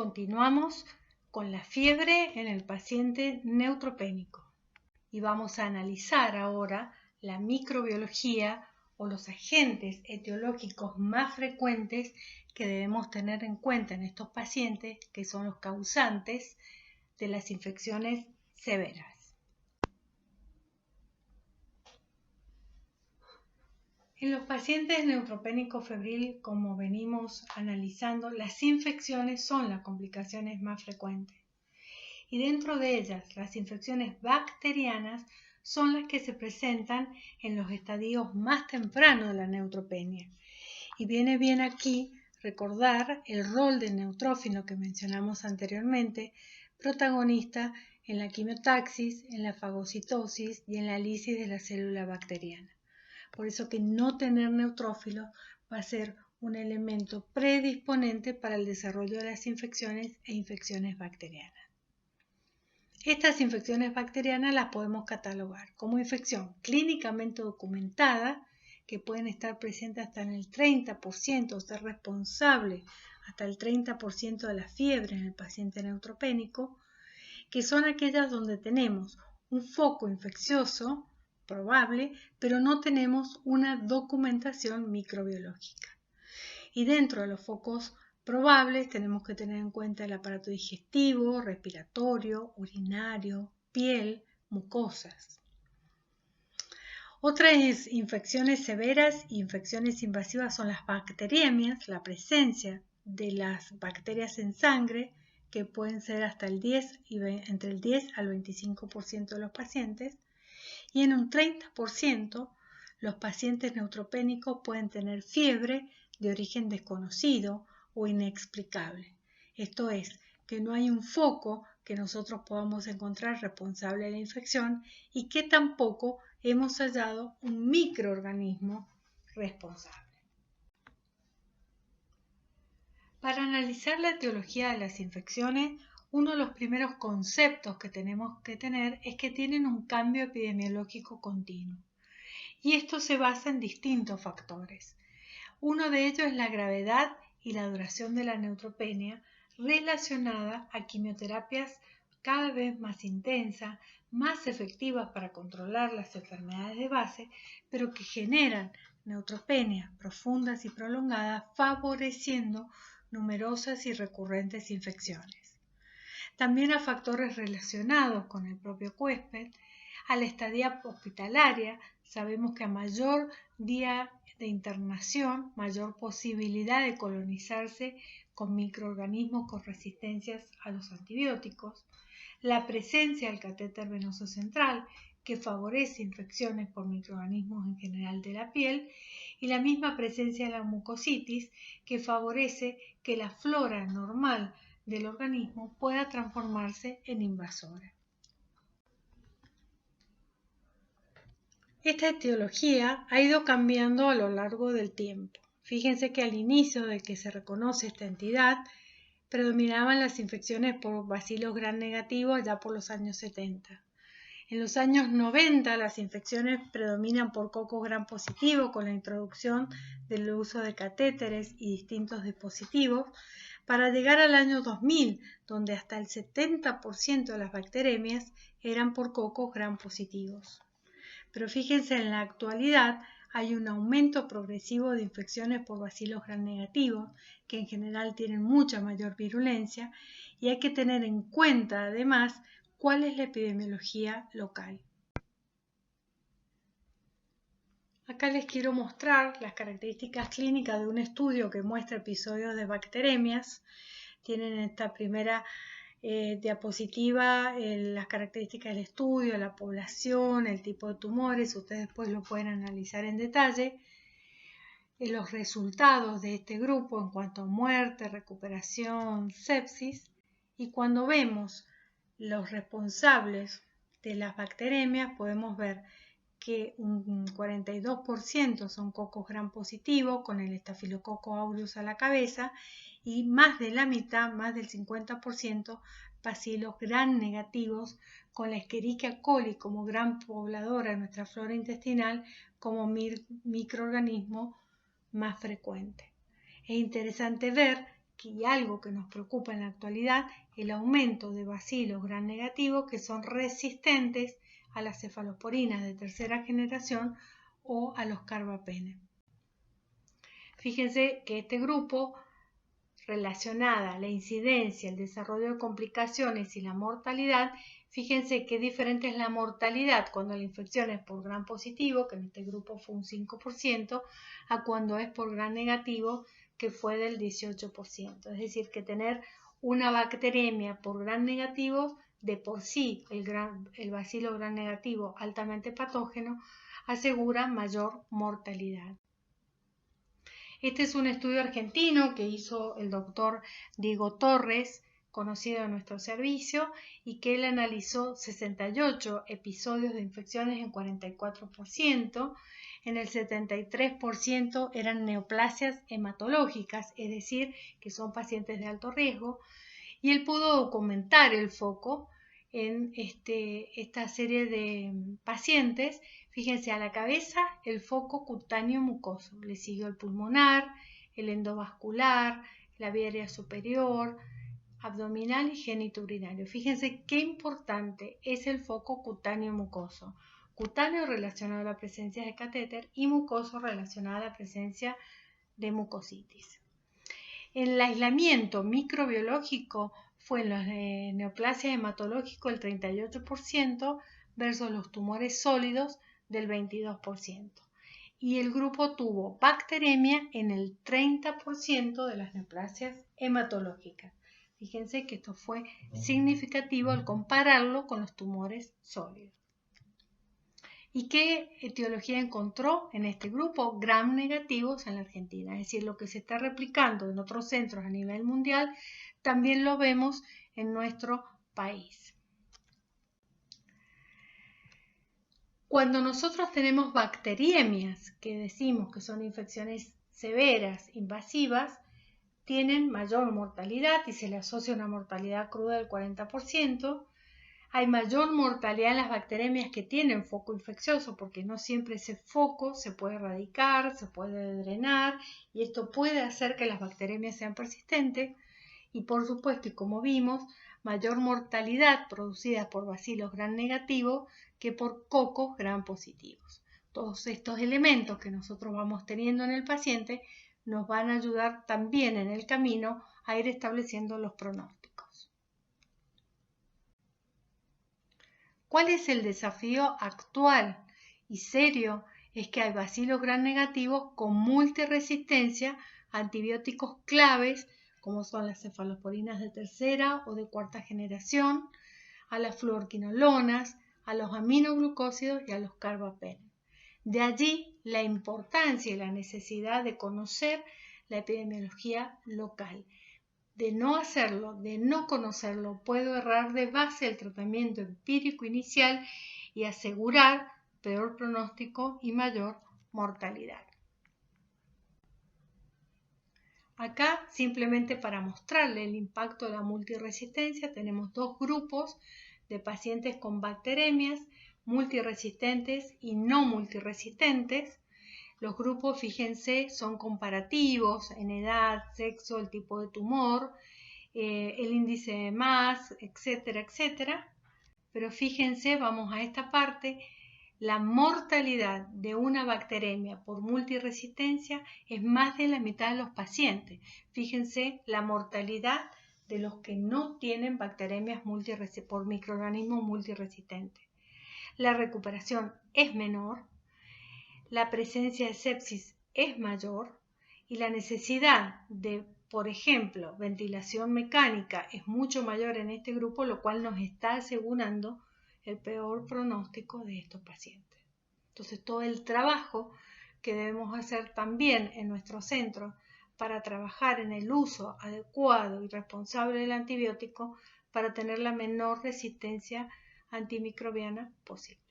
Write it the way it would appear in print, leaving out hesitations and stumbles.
Continuamos con la fiebre en el paciente neutropénico y vamos a analizar ahora la microbiología o los agentes etiológicos más frecuentes que debemos tener en cuenta en estos pacientes, que son los causantes de las infecciones severas. En los pacientes neutropénicos febril, como venimos analizando, las infecciones son las complicaciones más frecuentes. Y dentro de ellas, las infecciones bacterianas son las que se presentan en los estadios más tempranos de la neutropenia. Y viene bien aquí recordar el rol del neutrófilo que mencionamos anteriormente, protagonista en la quimiotaxis, en la fagocitosis y en la lisis de la célula bacteriana. Por eso que no tener neutrófilos va a ser un elemento predisponente para el desarrollo de las infecciones e infecciones bacterianas. Estas infecciones bacterianas las podemos catalogar como infección clínicamente documentada, que pueden estar presentes hasta en el 30%, o ser responsable hasta el 30% de la fiebre en el paciente neutropénico, que son aquellas donde tenemos un foco infeccioso probable, pero no tenemos una documentación microbiológica. Y dentro de los focos probables tenemos que tener en cuenta el aparato digestivo, respiratorio, urinario, piel, mucosas. Otras infecciones severas e infecciones invasivas son las bacteriemias, la presencia de las bacterias en sangre, que pueden ser hasta entre el 10 al 25% de los pacientes, y en un 30% los pacientes neutropénicos pueden tener fiebre de origen desconocido o inexplicable. Esto es, que no hay un foco que nosotros podamos encontrar responsable de la infección y que tampoco hemos hallado un microorganismo responsable. Para analizar la etiología de las infecciones, uno de los primeros conceptos que tenemos que tener es que tienen un cambio epidemiológico continuo. Y esto se basa en distintos factores. Uno de ellos es la gravedad y la duración de la neutropenia relacionada a quimioterapias cada vez más intensas, más efectivas para controlar las enfermedades de base, pero que generan neutropenias profundas y prolongadas, favoreciendo numerosas y recurrentes infecciones. También a factores relacionados con el propio huésped, a la estadía hospitalaria. Sabemos que a mayor día de internación, mayor posibilidad de colonizarse con microorganismos con resistencias a los antibióticos, la presencia del catéter venoso central, que favorece infecciones por microorganismos en general de la piel, y la misma presencia de la mucositis, que favorece que la flora normal del organismo pueda transformarse en invasora. Esta etiología ha ido cambiando a lo largo del tiempo. Fíjense que al inicio de que se reconoce esta entidad, predominaban las infecciones por bacilos gram negativos ya por los años 70. En los años 90 las infecciones predominan por cocos gram positivo con la introducción del uso de catéteres y distintos dispositivos, para llegar al año 2000, donde hasta el 70% de las bacteremias eran por cocos gram positivos. Pero fíjense, en la actualidad hay un aumento progresivo de infecciones por bacilos gram negativos, que en general tienen mucha mayor virulencia, y hay que tener en cuenta además cuál es la epidemiología local. Acá les quiero mostrar las características clínicas de un estudio que muestra episodios de bacteremias. Tienen en esta primera diapositiva las características del estudio, la población, el tipo de tumores. Ustedes después lo pueden analizar en detalle. Los resultados de este grupo en cuanto a muerte, recuperación, sepsis. Y cuando vemos los responsables de las bacteremias, podemos ver que un 42% son cocos gram positivos con el estafilococo aureus a la cabeza, y más de la mitad, más del 50%, bacilos gram negativos con la Escherichia coli como gran pobladora de nuestra flora intestinal como microorganismo más frecuente. Es interesante ver y algo que nos preocupa en la actualidad, el aumento de bacilos gram negativos que son resistentes a las cefalosporinas de tercera generación o a los carbapenem. Fíjense que este grupo, relacionada la incidencia, el desarrollo de complicaciones y la mortalidad, fíjense qué diferente es la mortalidad cuando la infección es por gram positivo, que en este grupo fue un 5%, a cuando es por gram negativo, que fue del 18%. Es decir, que tener una bacteremia por gram negativo, de por sí el bacilo gram negativo altamente patógeno, asegura mayor mortalidad. Este es un estudio argentino que hizo el doctor Diego Torres, conocido en nuestro servicio, y que él analizó 68 episodios de infecciones en 44%, en el 73% eran neoplasias hematológicas, es decir, que son pacientes de alto riesgo, y él pudo documentar el foco en esta serie de pacientes. Fíjense, a la cabeza el foco cutáneo mucoso, le siguió el pulmonar, el endovascular, la vía aérea superior, abdominal y genitourinario. Fíjense qué importante es el foco cutáneo mucoso. Cutáneo relacionado a la presencia de catéter y mucoso relacionado a la presencia de mucositis. El aislamiento microbiológico fue en los neoplasias hematológicos el 38% versus los tumores sólidos del 22%. Y el grupo tuvo bacteremia en el 30% de las neoplasias hematológicas. Fíjense que esto fue significativo al compararlo con los tumores sólidos. ¿Y qué etiología encontró en este grupo? Gram negativos en la Argentina. Es decir, lo que se está replicando en otros centros a nivel mundial, también lo vemos en nuestro país. Cuando nosotros tenemos bacteriemias, que decimos que son infecciones severas, invasivas, tienen mayor mortalidad y se le asocia una mortalidad cruda del 40%. Hay mayor mortalidad en las bacteremias que tienen foco infeccioso, porque no siempre ese foco se puede erradicar, se puede drenar, y esto puede hacer que las bacteremias sean persistentes. Y por supuesto, y como vimos, mayor mortalidad producida por bacilos gram negativos que por cocos gram positivos. Todos estos elementos que nosotros vamos teniendo en el paciente nos van a ayudar también en el camino a ir estableciendo los pronósticos. ¿Cuál es el desafío actual y serio? Es que hay bacilos gram negativos con multiresistencia a antibióticos claves, como son las cefalosporinas de tercera o de cuarta generación, a las fluorquinolonas, a los aminoglucósidos y a los carbapenem. De allí la importancia y la necesidad de conocer la epidemiología local. De no hacerlo, de no conocerlo, puedo errar de base el tratamiento empírico inicial y asegurar peor pronóstico y mayor mortalidad. Acá, simplemente para mostrarle el impacto de la multiresistencia, tenemos dos grupos de pacientes con bacteremias multiresistentes y no multiresistentes. Los grupos, fíjense, son comparativos en edad, sexo, el tipo de tumor, el índice de MAS, etcétera, etcétera. Pero fíjense, vamos a esta parte, la mortalidad de una bacteremia por multiresistencia es más de la mitad de los pacientes. Fíjense la mortalidad de los que no tienen bacteremias por microorganismos multiresistentes. La recuperación es menor, la presencia de sepsis es mayor y la necesidad de, por ejemplo, ventilación mecánica es mucho mayor en este grupo, lo cual nos está asegurando el peor pronóstico de estos pacientes. Entonces, todo el trabajo que debemos hacer también en nuestro centro para trabajar en el uso adecuado y responsable del antibiótico para tener la menor resistencia antimicrobiana posible.